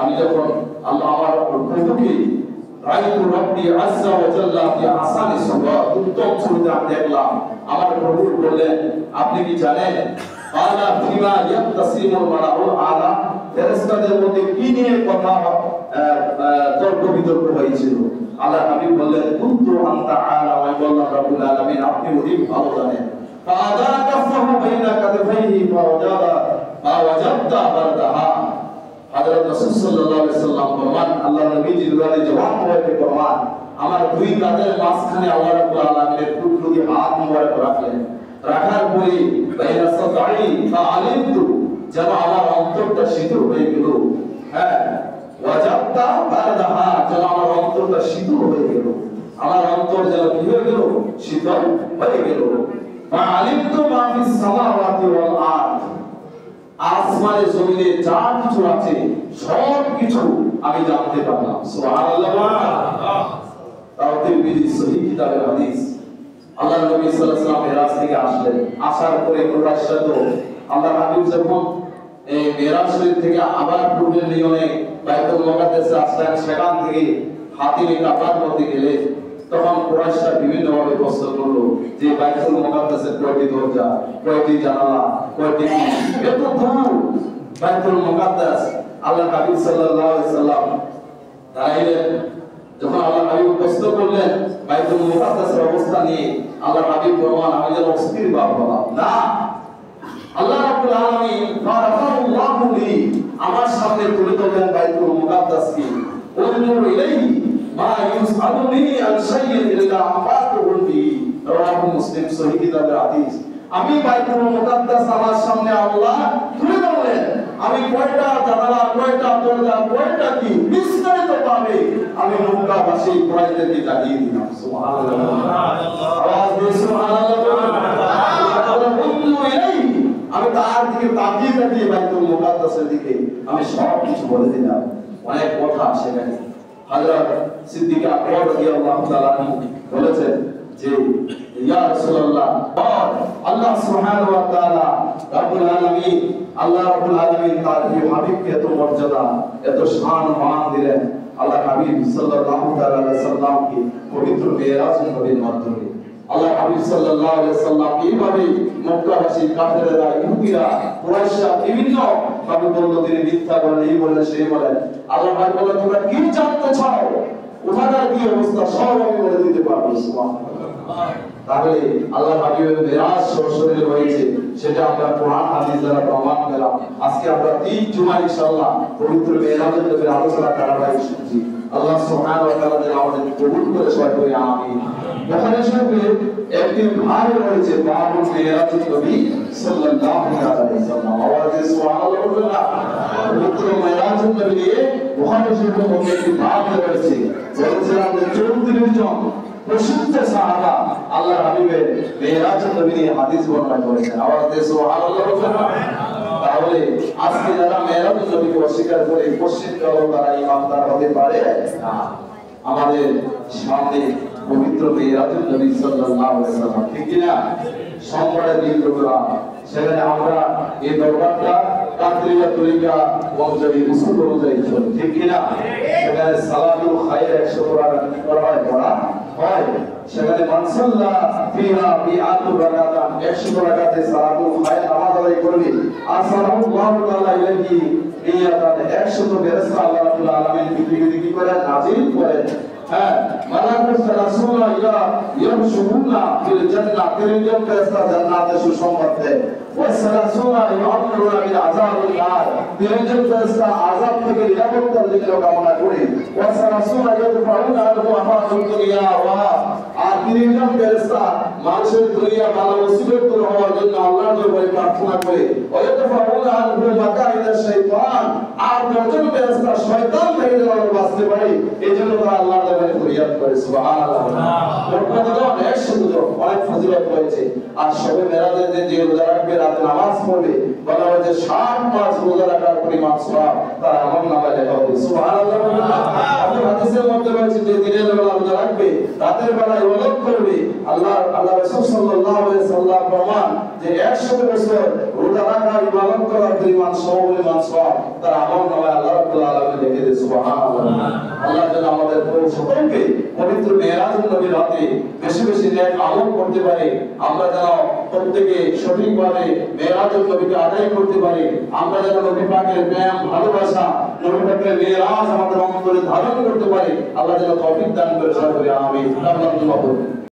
আমি যখন আল্লাহ আমার প্রভুকে রাইতু রাব্বি আযজা ওয়া জাল্লা ফি আহসানি সুরাত উত্তম ছবিতে আমি দেখলাম। আমার প্রভু বললেন আপনি কি জানেন আলা ফিমা ইয়াতাসিমুল মালাউল আলা ফেরেশতাদের মধ্যে কি নিয়ে কথা তর্ক বিতর্ক হয়েছিল। আল্লাহ হাবিব বললেন কুনতু আনতা আলা ওয়া বললাম রাব্বুল আলামিন আপনি অধিক ভালো জানেন। ফাদা কাফাহু বাইনা কাদফাইহি ফাওয়াজাদতা বারদাহা। হযরত রাসূল সাল্লাল্লাহু আলাইহি সাল্লাম ফরমান আল্লাহ নবী জিবরাইল জবাব করে ফরমান আমার দুই কাঁধের মাঝখানে আল্লাহ রাব্বুল আলামিনের টুকরো দিয়ে হাত মোবারক রাখলেন। রাখার পরে বাইনা সাদাই ফাআলিমতু যেন আমার অন্তরটা শীতল হয়ে গেল। হ্যাঁ ওয়াজাদতা বারদাহা যেন আমার অন্তরটা শীতল হয়ে গেল। আমার অন্তর যেন কি হয়ে গেল শীতল হয়ে গেল। ফাআলিমতু মা ফিস সামাওয়াতি ওয়াল আরদ আসমানে জমিনে যা কিছু আছে সব কিছু আমি জানতে পারলাম। সুবহানাল্লাহ। তাও তিরমিজি সহিহ কিতাবের হাদিস আল্লাহর নবী সাল্লাল্লাহু আলাইহি ওয়াসাল্লাম মেরাজ থেকে আসলেন। আসার পরে কুরাইশরা তো আল্লাহর হাবিব যখন এই মেরাজ শরীফ থেকে আবার পূর্বের নিয়মে বাইতুল মুকাদ্দাসে আসলেন, সেখান থেকে হাতিমে কাবার মধ্যে গেলে তখন কুরাইশরা বিভিন্ন ভাবে প্রশ্ন করলো যে বাইতুল মুকাদ্দাসের কয়টি দরজা, কয়টি জানালা, কয়টি এত দূর বাইতুল মুকাদ্দাস। আল্লাহ হাবিব সাল্লাল্লাহু আলাইহি ওয়াসাল্লাম দাঁড়াইলেন। যখন আল্লাহ হাবিব প্রশ্ন করলেন বাইতুল মুকাদ্দাসের অবস্থা নিয়ে, আল্লাহ হাবিব বললেন আমি যেন অস্থির ভাব হলাম না। আল্লাহ রাব্বুল আলামিন ফারাফাল্লাহু লি আমার সামনে তুলে ধরলেন বাইতুল মুকাদ্দাসকে। উনজুর ইলাইহি মা ইউসআলুনি আন শাইইন ইল্লা আফাতুহু বি। রাওয়াহু মুসলিম সহিহ কিতাবের হাদিস। আমি বাইতুল মুকাদ্দাস আমার সামনে আল্লাহ তুলে ধরলেন। আমি কয়টা জানালা, কয়টা দরজা, কয়টা কি বিস্তারিত ভাবে আমি মক্কাবাসী কুরাইশদেরকে জানিয়ে দিলাম। সুবহানাল্লাহ। আওয়াজ দিয়ে সুবহানাল্লাহ। আমি তার দিকে তাকিয়ে তাকিয়ে বাইতুল মুকাদ্দাসের দিকে আমি সব কিছু বলে দিলাম। অনেক কথা সেখানে হযরত সিদ্দিক আকবর রাদিয়াল্লাহু তাআলা বলেছেন যে ইয়া রাসূলুল্লাহ আল্লাহ সুবহানাহু ওয়া তাআলা রাব্বুল আলামিন আল্লাহ রাব্বুল আলামিন তার প্রিয় হাবিবকে এত মর্যাদা, এত শান মান দিলেন। আল্লাহ হাবিব সাল্লাল্লাহু তাআলা আলাইহি সাল্লামকে পবিত্র মেরাজ নবীর মাধ্যমে আল্লাহ হাবিব সাল্লাল্লাহু আলাইহি সাল্লাম এইভাবে মক্কাবাসী কাফেররা, ইহুদিরা, কুরাইশরা বিভিন্ন ভাবে বলল তিনি মিথ্যা বলেন, এই বলেন, সেই বলেন। আল্লাহ পাক বলেন তোমরা কি জানতে চাও, ওখানকার কি অবস্থা সব আমি বলে দিতে পারবো। সুবহানাল্লাহ। তাহলে আল্লাহ হাবিবের মেরাজ সশরীরে হয়েছে, সেটা আমরা কোরআন হাদিস দ্বারা প্রমাণ পেলাম। আজকে আমরা 3 জুমা ইনশাআল্লাহ পবিত্র মেরাজের ব্যাপারে আলোচনা ধারাবাহিক শুনছি। আল্লাহ সুবহানাহু ওয়া তাআলা যেন আমাদের কবুল করে সবাই বলি আমিন। এখানে শুনবে একটি ভাগ রয়েছে বাবুল মেরাজুন নবী সাল্লাল্লাহু আলাইহি ওয়াসাল্লাম। আওয়াজে সুবহানাল্লাহ। পবিত্র মেরাজুন নবী নিয়ে ওখানে শুনবে একটি ভাগ রয়েছে। বলেছিলাম যে 34 জন প্রসিদ্ধ সাহাবা আল্লাহর হাবিবের মেরাজুন নবী নিয়ে হাদিস বর্ণনা করেছেন। আওয়াজে সুবহানাল্লাহ। তাহলে আজকে যারা মেরাজুন নবীকে অস্বীকার করে পশ্চিম জগৎ তারা ইমানদার হতে পারে না। আমাদের সামনে পবিত্র মেরাজুন নবী সাল্লাল্লাহু আলাইহি ওয়াসাল্লাম, ঠিক কি না? সোমবারের দিন প্রোগ্রাম, সেখানে আমরা এই দরবারটা কাদরিয়া তরিকা অনুযায়ী উসুল অনুযায়ী চলে, ঠিক কি না? সেখানে সালাতুল খায়র 100 করা হয়। সেখানে মানসাল্লাহ ফিহা বিআতু রাকাতান 100 রাকাতে সালাতুল খায়র নামাজ আদায় করলে আসসালামু তাআলা ইলাইহি নিয়াতান 100 ফেরেশতা আল্লাহ রাব্বুল আলামিন পৃথিবীতে কি করেন? নাযিল করেন। হ্যাঁ, মালাকুস রাসূলুল্লাহ ইয়ামশুনা ফিল জান্নাহ, 30 জন ফেরেশতা জান্নাতে সুসংবাদ দেয়। ওয়া সালাসুনা ইয়ামরুনা বিল আযাবিল নার, 30 জন ফেরেশতা আযাব থেকে নিরাপত্তার জন্য কামনা করে। ওয়া সালাসুনা ইয়াদফাউনা আনহু আফাতুদ দুনিয়া ওয়া, আর 30 জন ফেরেশতা মানুষের দুনিয়া ভালো মুসিবত দূর হওয়ার জন্য আল্লাহর দরবারে প্রার্থনা করে। ওয়া ইয়াদফাউনা আনহু মাকাইদাশ শাইতান, আর 10 জন ফেরেশতা শয়তান থেকে যেন বাঁচতে পারে এজন্য তারা আল্লাহর দরবারে ফরিয়াদ করে। সুবহানাল্লাহ। অনেক সুন্দর, অনেক ফজিলত রয়েছে। আর শবে মেরাজের দিন যে রোজা রাখবে, রাতে নামাজ পড়বে, বলা হয় যে 60 মাস রোজা রাখার পরিমাণ সওয়াব তার আমলনামায় লেখা হবে। সুবহানাল্লাহ। আপনার হাদিসের মধ্যে রয়েছে যে দিনের বেলা রোজা রাখবে, রাতের বেলা ইবাদত করবে, আল্লাহ রাসূল সাল্লাল্লাহু আলাইহি সাল্লাম প্রমাণ যে 100 বছর রোজা রাখা ইবাদত করা পরিমাণ সমপরিমাণ সওয়াব তার আমলনামায় আল্লাহ রাব্বুল আলামিন লিখে দেন সুবহানাল্লাহ। আল্লাহ যেন আমাদের সকলকে পবিত্র মেরাজুন নবীর রাতে বেশি বেশি নেক আমল করতে পারে, আমরা যেন প্রত্যেকে সঠিকভাবে মেরাজুন নবীকে আদায় করতে পারি, আমরা যেন নবী পাকের প্রেম ভালোবাসা নবী পাকের মেরাজ আমাদের অন্তরে ধারণ করতে পারি। আল্লাহ যেন তৌফিক দান করে সকলে আমিন। আল্লাহ